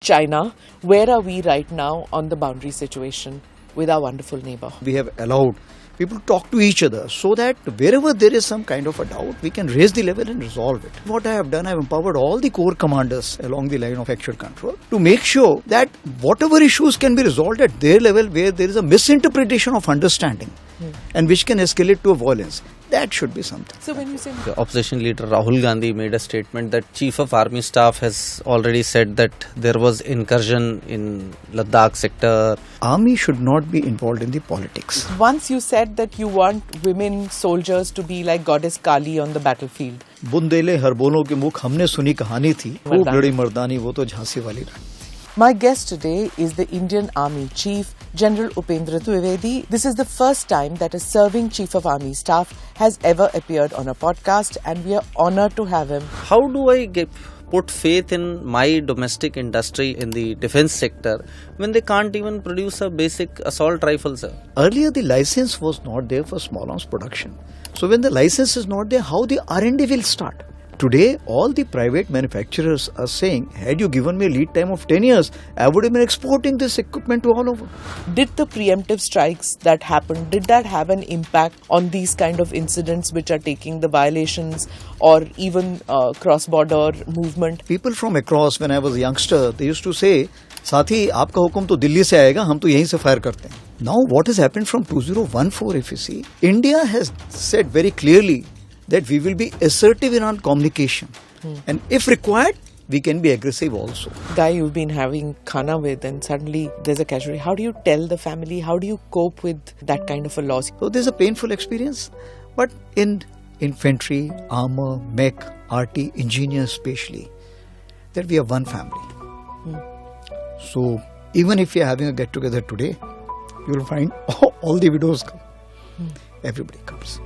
China. Where are we right now on the boundary situation with our wonderful neighbor? We have allowed people to talk to each other so that wherever there is some kind of a doubt, we can raise the level and resolve it. What I have done, I have empowered all the core commanders along the line of actual control to make sure that whatever issues can be resolved at their level where there is a misinterpretation of understanding and which can escalate to a violence, that should be something. So when you say The opposition leader Rahul Gandhi made a statement that Chief of Army Staff has already said that there was incursion in Ladakh sector. Army should not be involved in the politics. once you said that you want women soldiers to be like goddess Kali on the battlefield. Bundele हरबोलों के मुख हमने सुनी कहानी थी, खूब लड़ी मर्दानी वो तो झांसी वाली रानी. My guest today is the Indian Army Chief, General Upendra Trivedi. This is the first time that a serving Chief of Army Staff has ever appeared on a podcast, and we are honoured to have him. How do I put faith in my domestic industry in the defence sector when they can't even produce a basic assault rifle, sir? Earlier, the license was not there for small arms production. So when the license is not there, how the R&D will start? Today, all the private manufacturers are saying, had you given me a lead time of 10 years, I would have been exporting this equipment to all over. Did the preemptive strikes that happened, did that have an impact on these kind of incidents which are taking the violations or even cross-border movement? People from across, when I was a youngster, they used to say, साथी आपका हुक्म तो दिल्ली से आएगा, हम तो यहीं से फायर करते हैं. Now what has happened from 2014, if you see, India has said very clearly that we will be assertive in our communication. And if required, we can be aggressive also. Guy you've been having khana with and suddenly there's a casualty. How do you tell the family? How do you cope with that kind of a loss? So there's a painful experience. But in infantry, armor, mech, RT, engineers especially, that we are one family. So even if we are having a get-together today, you will find all the widows come. Everybody comes.